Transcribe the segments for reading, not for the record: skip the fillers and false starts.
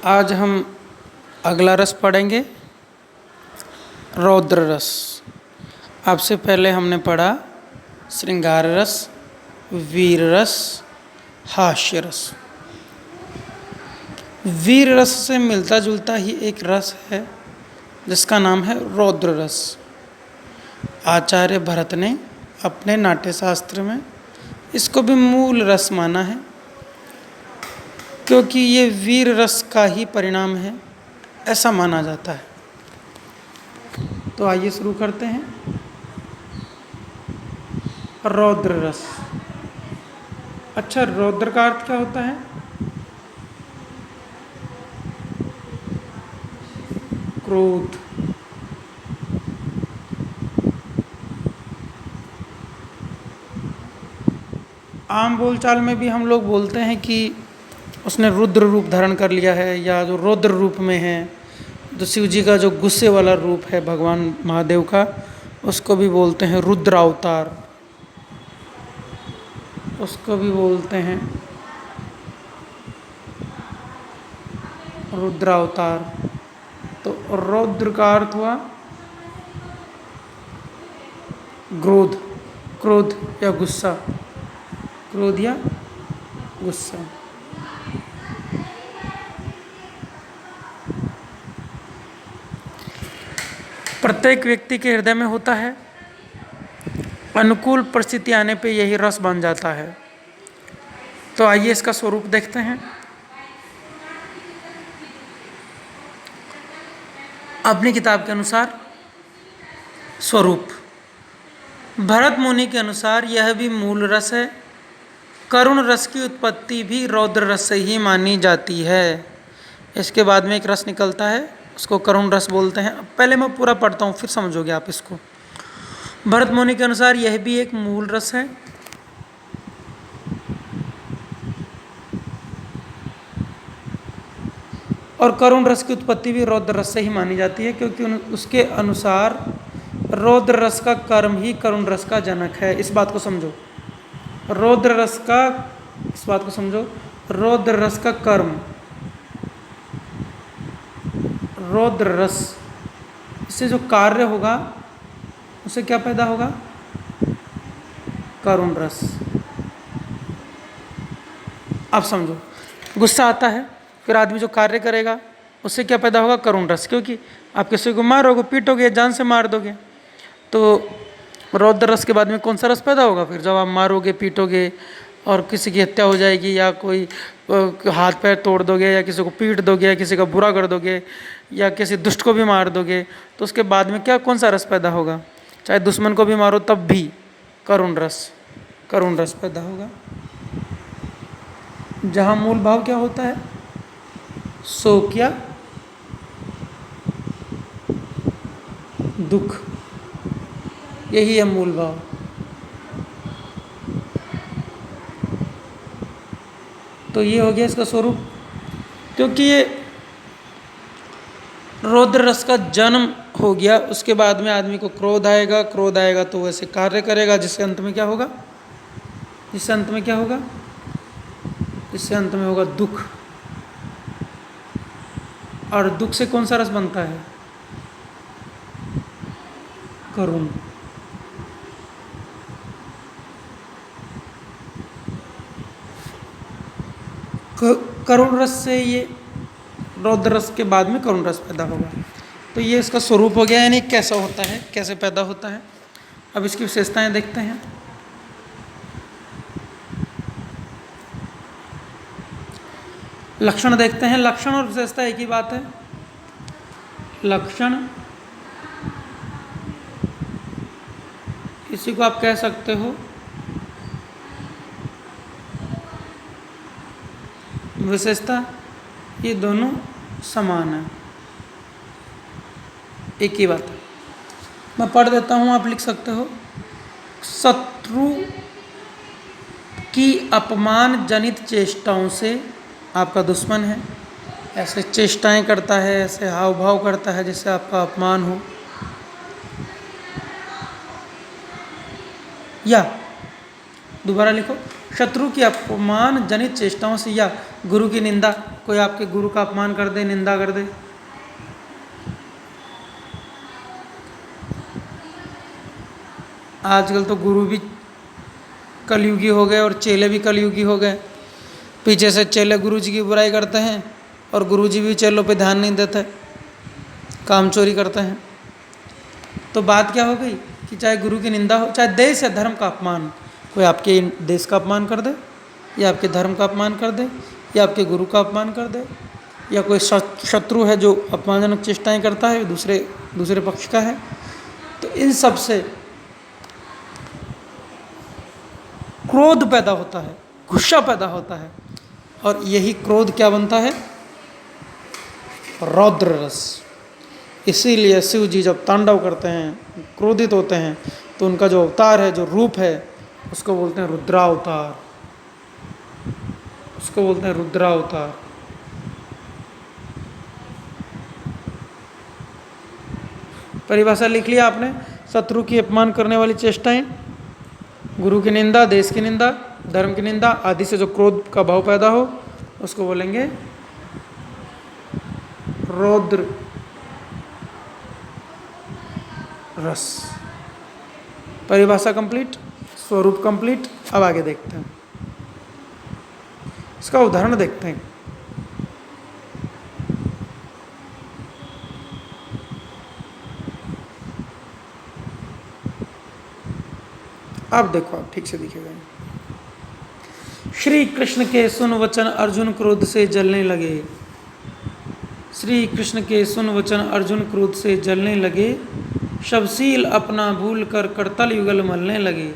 आज हम अगला रस पढ़ेंगे, रौद्र रस। आपसे पहले हमने पढ़ा श्रृंगार रस, वीर रस, हास्य रस। वीर रस से मिलता जुलता ही एक रस है जिसका नाम है रौद्र रस। आचार्य भरत ने अपने नाट्यशास्त्र में इसको भी मूल रस माना है, क्योंकि ये वीर रस का ही परिणाम है, ऐसा माना जाता है। तो आइए शुरू करते हैं। रौद्र रस। अच्छा, रौद्र का अर्थ क्या होता है? क्रोध। आम बोलचाल में भी हम लोग बोलते हैं कि उसने रुद्र रूप धारण कर लिया है, या जो रौद्र रूप में है, जो शिव जी का जो गुस्से वाला रूप है भगवान महादेव का, उसको भी बोलते हैं रुद्रावतार, उसको भी बोलते हैं रुद्रावतार। तो रौद्र का अर्थ हुआ क्रोध, क्रोध या गुस्सा, क्रोध या गुस्सा। प्रत्येक व्यक्ति के हृदय में होता है, अनुकूल परिस्थिति आने पे यही रस बन जाता है। तो आइए इसका स्वरूप देखते हैं। अपनी किताब के अनुसार स्वरूप, भरत मुनि के अनुसार यह भी मूल रस है। करुण रस की उत्पत्ति भी रौद्र रस से ही मानी जाती है। इसके बाद में एक रस निकलता है, उसको करुण रस बोलते हैं। पहले मैं पूरा पढ़ता हूँ, फिर समझोगे आप इसको। भरत मुनि के अनुसार यह भी एक मूल रस है। और करुण रस की उत्पत्ति भी रौद्र रस से ही मानी जाती है, क्योंकि उसके अनुसार रौद्र रस का कर्म ही करुण रस का जनक है। इस बात को समझो, रौद्र रस का, इस बात को समझो, रौद्र रस का कर्म, रौद्र रस, इससे जो कार्य होगा उससे क्या पैदा होगा? करुण रस। अब समझो, गुस्सा आता है, फिर आदमी जो कार्य करेगा उससे क्या पैदा होगा? करुण रस। क्योंकि आप किसी को मारोगे, पीटोगे, जान से मार दोगे, तो रौद्र रस के बाद में कौन सा रस पैदा होगा? फिर जब आप मारोगे, पीटोगे और किसी की हत्या हो जाएगी, या कोई हाथ पैर तोड़ दोगे, या किसी को पीट दोगे, या किसी का बुरा कर दोगे, या किसी दुष्ट को भी मार दोगे, तो उसके बाद में क्या, कौन सा रस पैदा होगा? चाहे दुश्मन को भी मारो तब भी करुण रस, करुण रस पैदा होगा। जहाँ मूल भाव क्या होता है? शोक या दुख, यही है मूल भाव। तो ये हो गया इसका स्वरूप। क्योंकि ये रौद्र रस का जन्म हो गया, उसके बाद में आदमी को क्रोध आएगा, क्रोध आएगा तो वैसे कार्य करेगा, जिससे अंत में क्या होगा? जिससे अंत में क्या होगा? जिससे अंत में होगा दुख। और दुख से कौन सा रस बनता है? करुण। करुण रस से ये रौद्र रस के बाद में करुण रस पैदा होगा। तो ये इसका स्वरूप हो गया, यानी कैसा होता है, कैसे पैदा होता है। अब इसकी विशेषताएं देखते हैं। लक्षण देखते हैं। लक्षण और विशेषता एक ही बात है। लक्षण, इसी को आप कह सकते हो विशेषता, ये दोनों समान है, एक ही बात है। मैं पढ़ देता हूँ, आप लिख सकते हो। शत्रु की अपमान जनित चेष्टाओं से, आपका दुश्मन है, ऐसे चेष्टाएं करता है, ऐसे हाव भाव करता है जिससे आपका अपमान हो, या दोबारा लिखो, शत्रु की अपमान जनित चेष्टाओं से या गुरु की निंदा, कोई आपके गुरु का अपमान कर दे, निंदा कर दे, आजकल तो गुरु भी कलयुगी हो गए और चेले भी कलयुगी हो गए। पीछे से चेले गुरु जी की बुराई करते हैं और गुरु जी भी चेलों पे ध्यान नहीं देते, काम चोरी करते हैं। तो बात क्या हो गई कि चाहे गुरु की निंदा हो, चाहे देश या धर्म का अपमान, कोई आपके देश का अपमान कर दे या आपके धर्म का अपमान कर दे या आपके गुरु का अपमान कर दे, या कोई शत्रु है जो अपमानजनक चेष्टाएं करता है, दूसरे पक्ष का है, तो इन सब से क्रोध पैदा होता है, गुस्सा पैदा होता है, और यही क्रोध क्या बनता है? रौद्र रस। इसीलिए शिव जी जब तांडव करते हैं, क्रोधित होते हैं, तो उनका जो अवतार है, जो रूप है, उसको बोलते हैं रुद्रावतार, उसको बोलते हैं रुद्रावतार। परिभाषा लिख लिया आपने? शत्रु की अपमान करने वाली चेष्टाएं, गुरु की निंदा, देश की निंदा, धर्म की निंदा आदि से जो क्रोध का भाव पैदा हो, उसको बोलेंगे रौद्र रस। परिभाषा कंप्लीट, स्वरूप कंप्लीट। अब आगे देखते हैं, इसका उदाहरण देखते हैं। अब देखो, आप ठीक से दिखेगा। श्री कृष्ण के सुन वचन अर्जुन क्रोध से जलने लगे। श्री कृष्ण के सुन वचन अर्जुन क्रोध से जलने लगे, शबशील अपना भूल कर करतल युगल मलने लगे।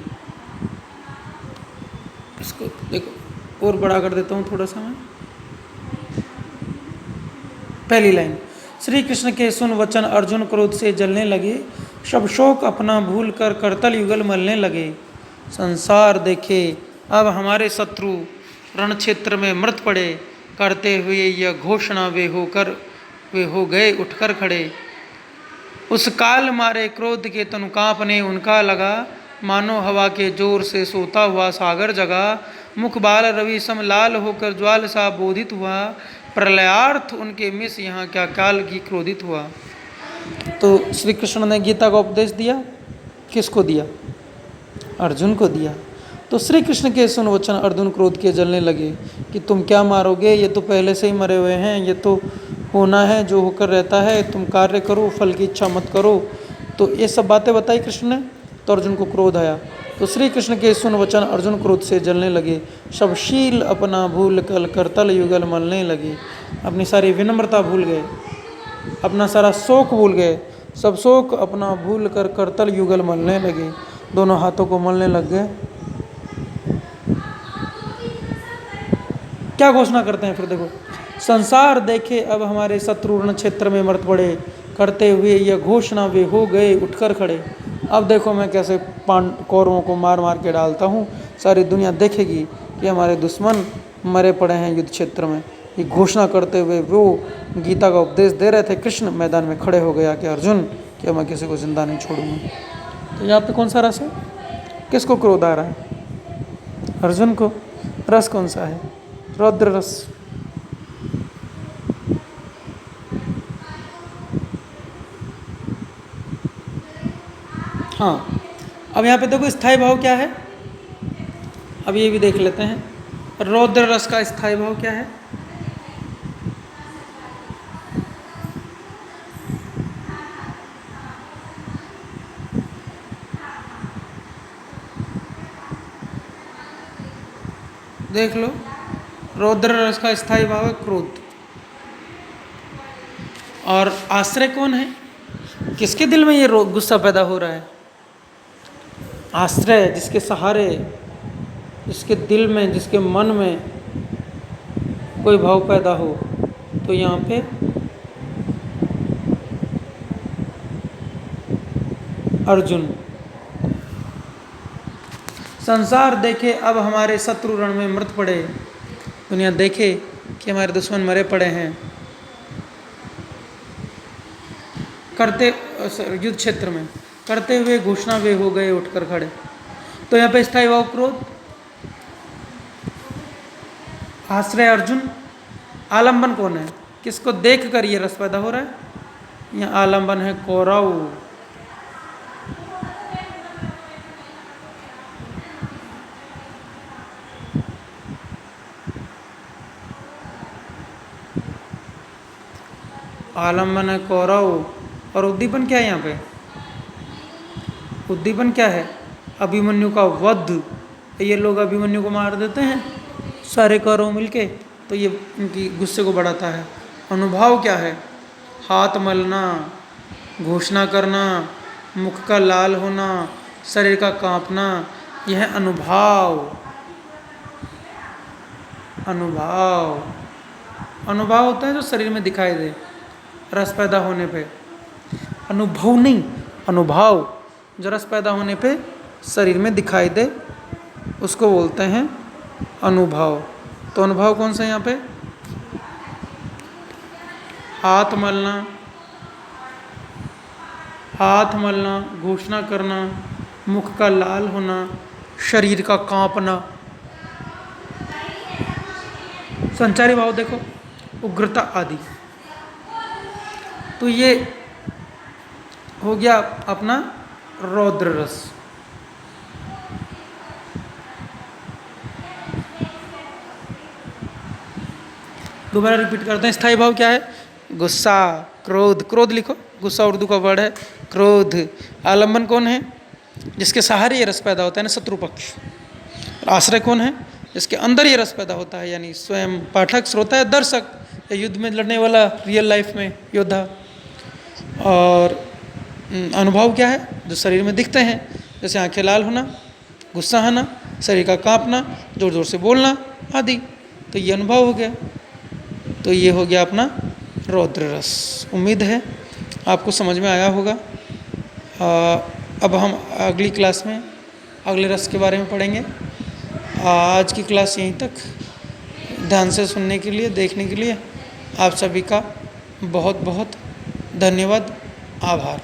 इसको देखो, और बड़ा कर देता हूँ थोड़ा सा मैं। पहली लाइन, श्री कृष्ण के सुन वचन अर्जुन क्रोध से जलने लगे, शब शोक अपना भूल कर करतल युगल मलने लगे। संसार देखे अब हमारे शत्रु रण क्षेत्र में मृत पड़े, करते हुए यह घोषणा वे हो गए उठकर खड़े। उस काल मारे क्रोध के तनु कांपने उनका लगा, मानो हवा के जोर से सोता हुआ सागर जगा। मुख बाल रवि सम लाल होकर ज्वाल सा बोधित हुआ, प्रलयार्थ उनके मिस यहाँ क्या काल की क्रोधित हुआ। तो श्री कृष्ण ने गीता का उपदेश दिया, किसको दिया? अर्जुन को दिया। तो श्री कृष्ण के सुन वचन अर्जुन क्रोध के जलने लगे कि तुम क्या मारोगे, ये तो पहले से ही मरे हुए हैं, ये तो होना है जो होकर रहता है, तुम कार्य करो, फल की इच्छा मत करो। तो ये सब बातें बताई कृष्ण ने, तो अर्जुन को क्रोध आया। तो श्री कृष्ण के सुन वचन अर्जुन क्रोध से जलने लगे, शबशील अपना भूल कर करतल युगल मलने लगे। अपनी सारी विनम्रता भूल गए, अपना सारा शोक भूल गए, सब शोक अपना भूल कर करतल युगल मलने लगे, दोनों हाथों को मलने लग गए। क्या घोषणा करते हैं फिर देखो, संसार देखे अब हमारे शत्रु रण क्षेत्र में मृत पड़े, करते हुए यह घोषणा वे हो गए उठकर खड़े। अब देखो मैं कैसे कौरवों को मार मार के डालता हूँ, सारी दुनिया देखेगी कि हमारे दुश्मन मरे पड़े हैं युद्ध क्षेत्र में। ये घोषणा करते हुए वो गीता का उपदेश दे रहे थे, कृष्ण मैदान में खड़े हो गया कि अर्जुन, क्या मैं किसी को जिंदा नहीं छोड़ूंगा। तो यहाँ पे कौन सा रस है? किसको क्रोध आ रहा है? अर्जुन को। रस कौन सा है? रौद्र रस। हाँ, अब यहाँ पे देखो स्थायी भाव क्या है, अब ये भी देख लेते हैं। रौद्र रस का स्थायी भाव क्या है? देख लो, रौद्र रस का स्थायी भाव है क्रोध। और आश्रय कौन है? किसके दिल में ये गुस्सा पैदा हो रहा है? आश्रय, जिसके सहारे, जिसके दिल में, जिसके मन में कोई भाव पैदा हो, तो यहाँ पे अर्जुन। संसार देखे अब हमारे शत्रु रण में मृत पड़े, दुनिया देखे कि हमारे दुश्मन मरे पड़े हैं, करते युद्ध क्षेत्र में, करते हुए घोषणा वे हो गए उठकर खड़े। तो यहाँ पे स्थायी भाव क्रोध, आश्रय अर्जुन। आलंबन कौन है? किसको देख कर ये रस पैदा हो रहा है? यहाँ आलंबन है कौरव। आलंबन है कौरव। और उद्दीपन क्या है यहाँ पे? उद्दीपन क्या है? अभिमन्यु का वध। ये लोग अभिमन्यु को मार देते हैं सारे कौरव मिलके, तो ये इनकी गुस्से को बढ़ाता है। अनुभाव क्या है? हाथ मलना, घोषणा करना, मुख का लाल होना, शरीर का कांपना, यह है अनुभाव। अनुभाव अनुभाव होता है जो शरीर में दिखाई दे रस पैदा होने पे। अनुभव नहीं, अनुभाव जो रस पैदा होने पे शरीर में दिखाई दे उसको बोलते हैं अनुभाव। तो अनुभाव कौन सा है यहाँ पे? हाथ मलना, घोषणा करना, मुख का लाल होना, शरीर का कांपना। संचारी भाव देखो, उग्रता आदि। तो ये हो गया अपना रौद्र रस। दोबारा रिपीट करते हैं। स्थायी भाव क्या है? गुस्सा, क्रोध। क्रोध लिखो, गुस्सा उर्दू का वर्ड है क्रोध। आलंबन कौन है? जिसके सहारे ये रस पैदा होता है ना, शत्रु पक्ष। आश्रय कौन है? जिसके अंदर ये रस पैदा होता है, यानी स्वयं पाठक, श्रोता या दर्शक, या युद्ध में लड़ने वाला रियल लाइफ में योद्धा। और अनुभव क्या है? जो शरीर में दिखते हैं, जैसे आंखें लाल होना, गुस्सा आना, शरीर का कांपना, जोर जोर से बोलना आदि। तो ये अनुभव हो गया। तो ये हो गया अपना रौद्र रस। उम्मीद है आपको समझ में आया होगा। अब हम अगली क्लास में अगले रस के बारे में पढ़ेंगे। आज की क्लास यहीं तक। ध्यान से सुनने के लिए, देखने के लिए आप सभी का बहुत बहुत धन्यवाद, आभार।